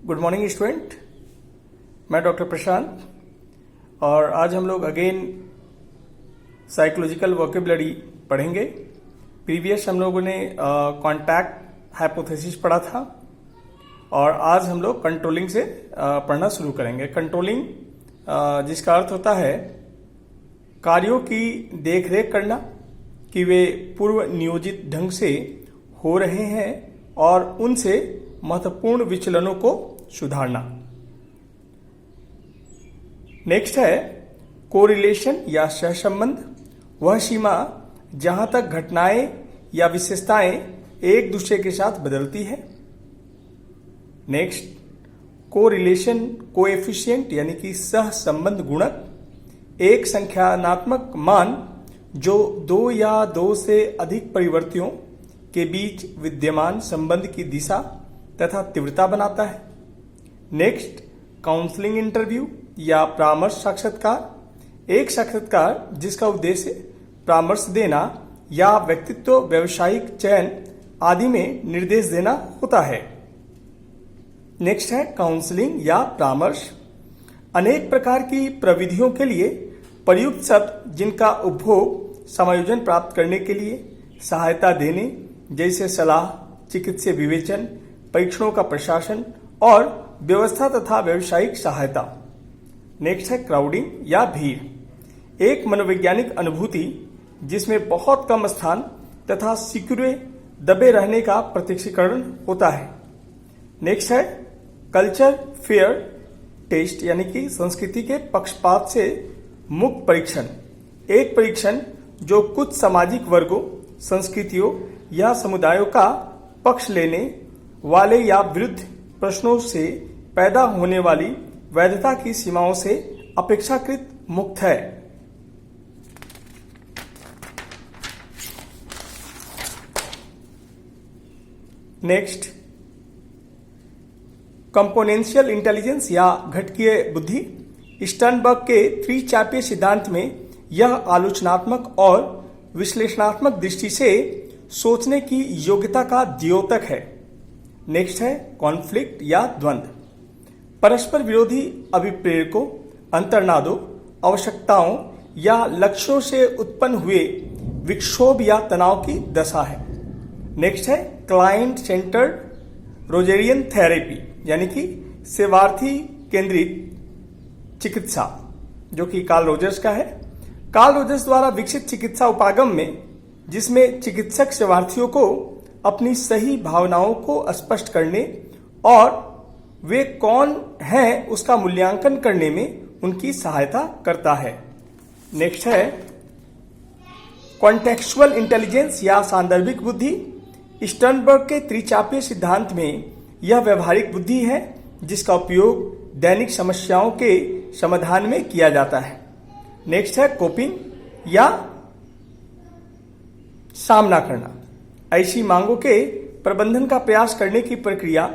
Good morning student, मैं doctor प्रशांत और आज हम लोग अगेन साइकोलॉजिकल वोकेबलरी पढ़ेंगे। प्रीवियस हम लोगों ने कॉन्टैक्ट हाइपोथेसिस पढ़ा था और आज हम लोग कंट्रोलिंग से पढ़ना शुरू करेंगे। कंट्रोलिंग जिसका अर्थ होता है कार्यों की देखरेख करना कि वे पूर्व नियोजित ढंग से हो रहे हैं और उनसे महत्वपूर्ण विचलनों को सुधारना। नेक्स्ट है कोरिलेशन या सहसंबंध, वह सीमा जहां तक घटनाएं या विशेषताएं एक दूसरे के साथ बदलती है। नेक्स्ट कोरिलेशन कोएफिशिएंट यानी कि सहसंबंध गुणक, एक संख्यात्मक मान जो दो या दो से अधिक परिवर्तियों के बीच विद्यमान संबंध की दिशा तथा तीव्रता बनाता है। नेक्स्ट काउंसलिंग इंटरव्यू या परामर्श साक्षात्कार, एक साक्षात्कार जिसका उद्देश्य परामर्श देना या व्यक्तित्व व्यावसायिक चयन आदि में निर्देश देना होता है। नेक्स्ट है काउंसलिंग या परामर्श, अनेक प्रकार की प्रविधियों के लिए प्रयुक्त शब्द जिनका उपभोग समायोजन प्राप्त करने के लिए सहायता देने जैसे सलाह, चिकित्सीय विवेचन, परीक्षणों का प्रशासन और व्यवस्था तथा व्यावसायिक सहायता। नेक्स्ट है क्राउडिंग या भीड़, एक मनोवैज्ञानिक अनुभूति जिसमें बहुत कम स्थान तथा सिकुड़े दबे रहने का प्रत्यक्षीकरण होता है। नेक्स्ट है कल्चर फेयर टेस्ट यानी कि संस्कृति के पक्षपात से मुक्त परीक्षण, एक परीक्षण जो कुछ सामाजिक वर्गों, संस्कृतियों या समुदायों का पक्ष लेने वाले या विरुद्ध प्रश्नों से पैदा होने वाली वैधता की सीमाओं से अपेक्षाकृत मुक्त है। नेक्स्ट कंपोनेंशियल इंटेलिजेंस या घटकीय बुद्धि, स्टर्नबर्ग के त्रिचापीय सिद्धांत में यह आलोचनात्मक और विश्लेषणात्मक दृष्टि से सोचने की योग्यता का द्योतक है। नेक्स्ट है कॉन्फ्लिक्ट या द्वंद्व, परस्पर विरोधी अभिप्रेरकों, अंतर्नादों, आवश्यकताओं या लक्ष्यों से उत्पन्न हुए विक्षोभ या तनाव की दशा है। नेक्स्ट है क्लाइंट सेंटर्ड रोजेरियन थेरेपी यानी कि सेवार्थी केंद्रित चिकित्सा, जो कि कार्ल रोजर्स का है। कार्ल रोजर्स द्वारा विकसित चिकित्सा उपागम में जिसमें चिकित्सक सेवार्थियों को अपनी सही भावनाओं को स्पष्ट करने और वे कौन हैं उसका मूल्यांकन करने में उनकी सहायता करता है। नेक्स्ट है कॉन्टेक्सुअल इंटेलिजेंस या सांदर्भिक बुद्धि, स्टर्नबर्ग के त्रिचापीय सिद्धांत में यह व्यवहारिक बुद्धि है जिसका उपयोग दैनिक समस्याओं के समाधान में किया जाता है। नेक्स्ट है कोपिंग या सामना करना, ऐसी मांगों के प्रबंधन का प्रयास करने की प्रक्रिया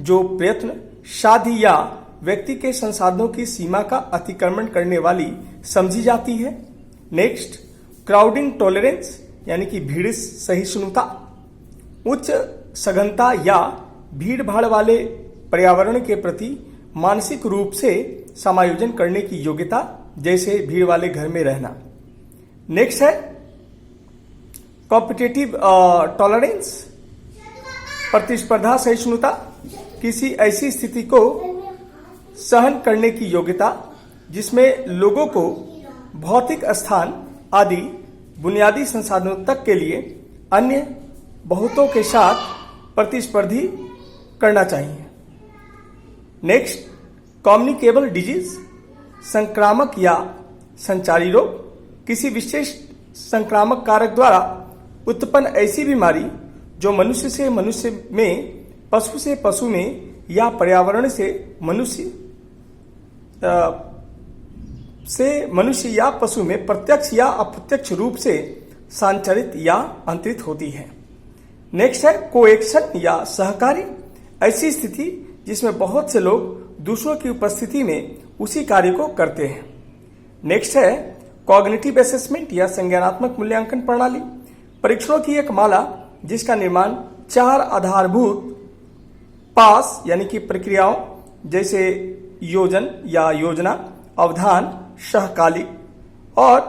जो प्रयत्न, साध्य या व्यक्ति के संसाधनों की सीमा का अतिक्रमण करने वाली समझी जाती है। नेक्स्ट क्राउडिंग टॉलरेंस यानी कि भीड़ सहिष्णुता, उच्च सघनता या भीड़ भाड़ वाले पर्यावरण के प्रति मानसिक रूप से समायोजन करने की योग्यता, जैसे भीड़ वाले घर में रहना। नेक्स्ट है कॉम्पिटिटिव टॉलरेंस, प्रतिस्पर्धा सहिष्णुता, किसी ऐसी स्थिति को सहन करने की योग्यता जिसमें लोगों को भौतिक स्थान आदि बुनियादी संसाधनों तक के लिए अन्य बहुतों के साथ प्रतिस्पर्धी करना चाहिए। नेक्स्ट कम्युनिकेबल डिजीज, संक्रामक या संचारी रोग, किसी विशेष संक्रामक कारक द्वारा उत्पन्न ऐसी बीमारी जो मनुष्य से मनुष्य में, पशु से पशु में या पर्यावरण से मनुष्य या पशु में प्रत्यक्ष या अप्रत्यक्ष रूप से संचारित या अंतरित होती है। नेक्स्ट है कोएक्शन या सहकारी, ऐसी स्थिति जिसमें बहुत से लोग दूसरों की उपस्थिति में उसी कार्य को करते हैं। नेक्स्ट है कॉग्निटिव असेसमेंट या संज्ञानात्मक मूल्यांकन प्रणाली, परीक्षणों की एक माला जिसका निर्माण 4 आधारभूत पास यानी कि प्रक्रियाओं जैसे योजन या योजना, अवधान, सहकालिक और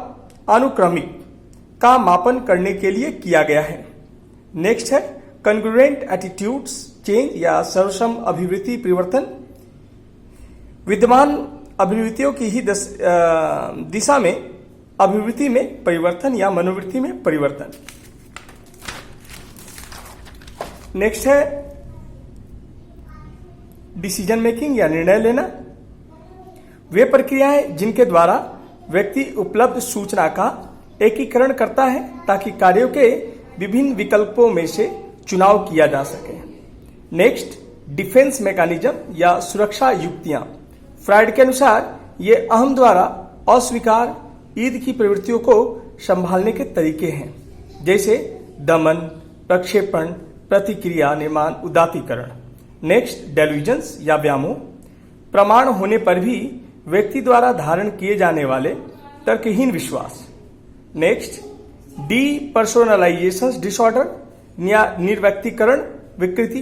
अनुक्रमिक का मापन करने के लिए किया गया है। नेक्स्ट है कंग्रुएंट एटीट्यूड्स चेंज या सर्वसम अभिवृत्ति परिवर्तन। विद्यमान अभिवृत्तियों की ही दिशा में अभिवृत्ति में परिवर्तन या मनोवृत्ति में परिवर्तन। नेक्स्ट है डिसीजन मेकिंग या निर्णय लेना। वे प्रक्रियाएं जिनके द्वारा व्यक्ति उपलब्ध सूचना का एकीकरण करता है ताकि कार्यों के विभिन्न विकल्पों में से चुनाव किया जा सके। नेक्स्ट डिफेंस मैकेनिज्म या सुरक्षा युक्तियां। फ्रायड के अनुसार ये अहम द्वारा अस्वीकार ईद की प्रवृत्तियों को संभालने के तरीके हैं, जैसे दमन, प्रक्षेपण, प्रतिक्रिया निर्माण, उदात्तीकरण। नेक्स्ट डेल्यूजन्स या व्यामोह। प्रमाण होने पर भी व्यक्ति द्वारा धारण किए जाने वाले तर्कहीन विश्वास। नेक्स्ट डीपर्सोनलाइजेशन डिसऑर्डर या निर्व्यक्तिकरण विकृति,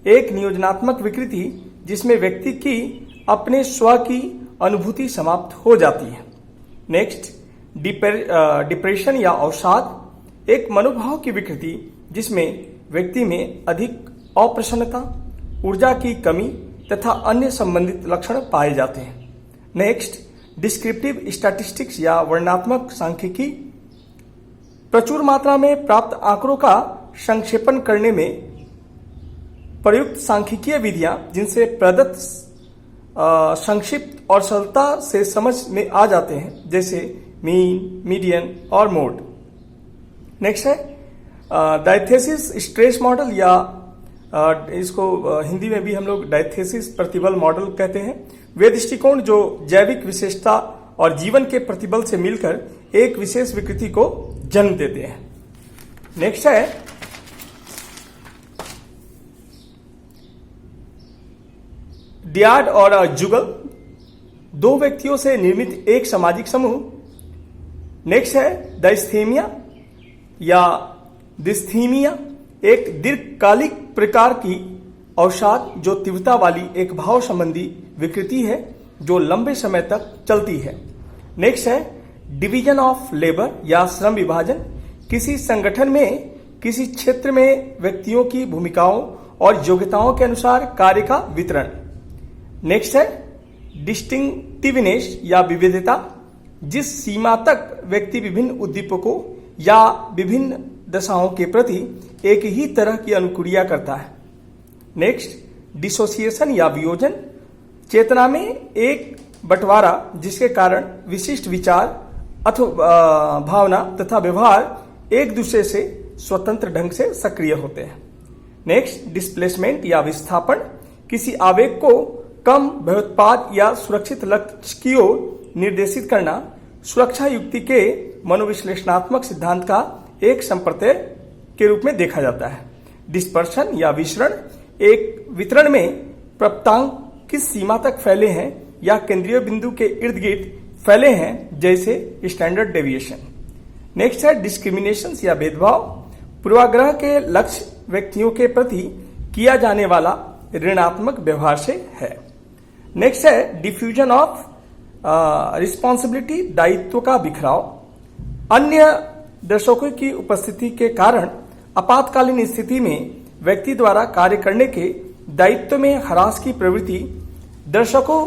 एक नियोजनात्मक विकृति जिसमें व्यक्ति की अपने स्व की अनुभूति समाप्त हो जाती है। नेक्स्ट डिप्रेशन या अवसाद, एक मनोभाव की विकृति जिसमें व्यक्ति में अधिक अप्रसन्नता, ऊर्जा की कमी तथा अन्य संबंधित लक्षण पाए जाते हैं। नेक्स्ट डिस्क्रिप्टिव स्टैटिस्टिक्स या वर्णनात्मक सांख्यिकी, प्रचुर मात्रा में प्राप्त आंकड़ों का संक्षेपण करने में प्रयुक्त सांख्यिकीय विधियां जिनसे प्रदत्त संक्षिप्त और सरलता से समझ में आ जाते हैं, जैसे मीन, मीडियन और मोड। नेक्स्ट है डायथेसिस स्ट्रेस मॉडल या इसको हिंदी में भी हम लोग डायथेसिस प्रतिबल मॉडल कहते हैं। वे दृष्टिकोण जो जैविक विशेषता और जीवन के प्रतिबल से मिलकर एक विशेष विकृति को जन्म देते हैं। नेक्स्ट है डियाड और जुगल, दो व्यक्तियों से निर्मित एक सामाजिक समूह। नेक्स्ट है डायस्थीमिया या डिस्थीमिया, एक दीर्घकालिक प्रकार की अवसाद जो तीव्रता वाली एक भाव संबंधी विकृति है जो लंबे समय तक चलती है। नेक्स्ट है डिवीजन ऑफ लेबर या श्रम विभाजन, किसी संगठन में किसी क्षेत्र में व्यक्तियों की भूमिकाओं और योग्यताओं के अनुसार कार्य का वितरण। नेक्स्ट है डिस्टिंक्टिवनेस या विविधता, जिस सीमा तक व्यक्ति विभिन्न उद्दीपकों या विभिन्न दशाओं के प्रति एक ही तरह की अनुक्रिया करता है। नेक्स्ट डिसोसिएशन या वियोजन, चेतना में एक बंटवारा जिसके कारण विशिष्ट विचार अथवा भावना तथा व्यवहार एक दूसरे से स्वतंत्र ढंग से सक्रिय होते हैं। नेक्स्ट डिस्प्लेसमेंट या विस्थापन, किसी आवेग को कम भयोत्पाद या सुरक्षित लक्ष्य की ओर निर्देशित करना सुरक्षा युक्ति के मनोविश्लेषणात्मक सिद्धांत का एक संप्रत्यय के रूप में देखा जाता है। डिस्पर्शन या विसरण, एक वितरण में प्राप्तांक किस सीमा तक फैले हैं या केंद्रीय बिंदु के इर्द गिर्द फैले हैं, जैसे स्टैंडर्ड डेविएशन। नेक्स्ट है डिस्क्रिमिनेशन या भेदभाव, पूर्वाग्रह के लक्ष्य व्यक्तियों के प्रति किया जाने वाला ऋणात्मक व्यवहार से है। नेक्स्ट है डिफ्यूजन ऑफ रिस्पॉन्सिबिलिटी, दायित्व का बिखराव, अन्य दर्शकों की उपस्थिति के कारण आपातकालीन स्थिति में व्यक्ति द्वारा कार्य करने के दायित्व में ह्रास की प्रवृत्ति। दर्शकों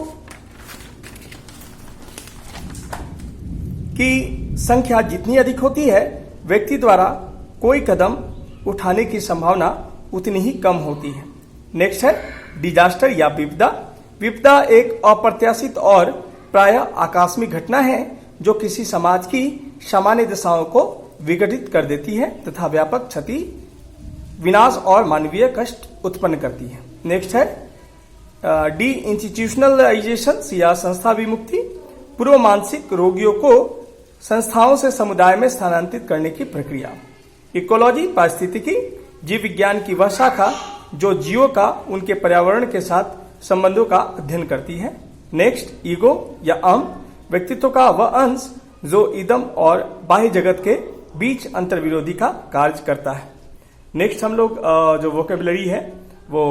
की संख्या जितनी अधिक होती है, व्यक्ति द्वारा कोई कदम उठाने की संभावना उतनी ही कम होती है। नेक्स्ट है डिजास्टर या विपदा। विपदा एक अप्रत्याशित और प्रायः आकस्मिक घटना है जो किसी समाज की सामान्य दशाओं को विघटित कर देती है तथा व्यापक क्षति, विनाश और मानवीय कष्ट उत्पन्न करती है। नेक्स्ट है डी इंस्टीट्यूशनलाइजेशन या संस्था विमुक्ति, पूर्व मानसिक रोगियों को संस्थाओं से समुदाय में स्थानांतरित करने की प्रक्रिया। इकोलॉजी पारिस्थितिकी, जीव विज्ञान की वह शाखा जो जीवों का उनके पर्यावरण के साथ संबंधों का अध्ययन करती है। नेक्स्ट ईगो या अहम, व्यक्तित्व का वह अंश जो इदम और बाह्य जगत के बीच अंतर्विरोधी का कार्य करता है। नेक्स्ट हम लोग जो वोकेबुलरी है वो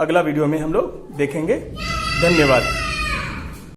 अगला वीडियो में हम लोग देखेंगे। धन्यवाद।